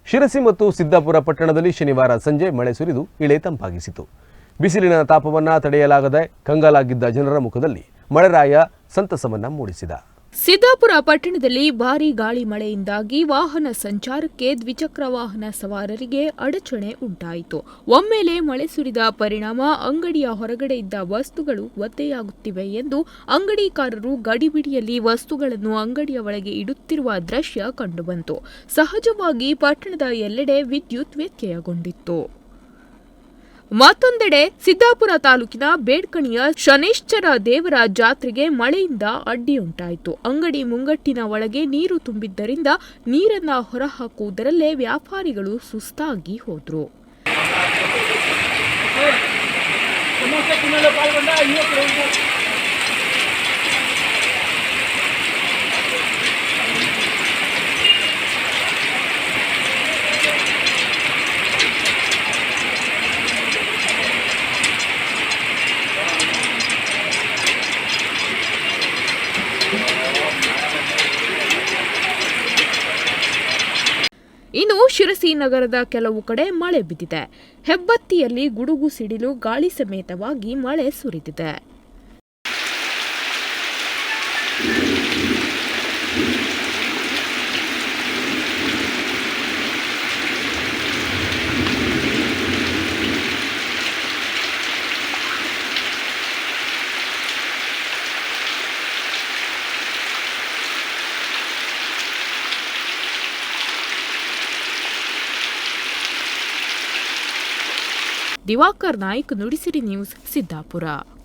ಶಿರಸಿ ಮತ್ತು ಸಿದ್ದಾಪುರ ಪಟ್ಟಣದಲ್ಲಿ ಶನಿವಾರ ಸಂಜೆ ಮಳೆ ಸುರಿದು ಇಳೆ ತಂಪಾಗಿಸಿತು. ಬಿಸಿಲಿನ ತಾಪವನ್ನು ತಡೆಯಲಾಗದೆ ಕಂಗಾಲಾಗಿದ್ದ ಜನರ ಮುಖದಲ್ಲಿ ಮಳೆರಾಯ ಸಂತಸವನ್ನ ಮೂಡಿಸಿದ. ಸಿದ್ದಾಪುರ ಪಟ್ಟಣದಲ್ಲಿ ಭಾರೀ ಗಾಳಿ ಮಳೆಯಿಂದಾಗಿ ವಾಹನ ಸಂಚಾರಕ್ಕೆ ದ್ವಿಚಕ್ರ ವಾಹನ ಸವಾರರಿಗೆ ಅಡಚಣೆ ಉಂಟಾಯಿತು. ಒಮ್ಮೆಲೆ ಮಳೆ ಸುರಿದ ಪರಿಣಾಮ ಅಂಗಡಿಯ ಹೊರಗಡೆ ಇದ್ದ ವಸ್ತುಗಳು ಒದ್ದೆಯಾಗುತ್ತಿವೆ ಎಂದು ಅಂಗಡಿಕಾರರು ಗಡಿಬಿಡಿಯಲ್ಲಿ ವಸ್ತುಗಳನ್ನು ಅಂಗಡಿಯ ಒಳಗೆ ಇಡುತ್ತಿರುವ ದೃಶ್ಯ ಕಂಡುಬಂತು. ಸಹಜವಾಗಿ ಪಟ್ಟಣದ ಎಲ್ಲೆಡೆ ವಿದ್ಯುತ್ ವ್ಯತ್ಯಯಗೊಂಡಿತ್ತು. ಮತ್ತೊಂದೆಡೆ ಸಿದ್ದಾಪುರ ತಾಲೂಕಿನ ಬೇಡ್ಕಣಿಯ ಶನೈಶ್ಚರ ದೇವರ ಜಾತ್ರೆಗೆ ಮಳೆಯಿಂದ ಅಡ್ಡಿಯುಂಟಾಯಿತು. ಅಂಗಡಿ ಮುಂಗಟ್ಟಿನ ಒಳಗೆ ನೀರು ತುಂಬಿದ್ದರಿಂದ ನೀರನ್ನ ಹೊರಹಾಕುವುದರಲ್ಲೇ ವ್ಯಾಪಾರಿಗಳು ಸುಸ್ತಾಗಿ ಹೋದ್ರು. ಇನ್ನು ಶಿರಸಿ ನಗರದ ಕೆಲವು ಕಡೆ ಮಳೆ ಬಿದ್ದಿದೆ. ಹೆಬ್ಬತ್ತಿಯಲ್ಲಿ ಗುಡುಗು ಸಿಡಿಲು ಗಾಳಿ ಸಮೇತವಾಗಿ ಮಳೆ ಸುರಿದಿದೆ. ದಿವಾಕರ್ ನಾಯ್ಕ್, ನುಡಿಸಿರಿ ನ್ಯೂಸ್, ಸಿದ್ದಾಪುರ.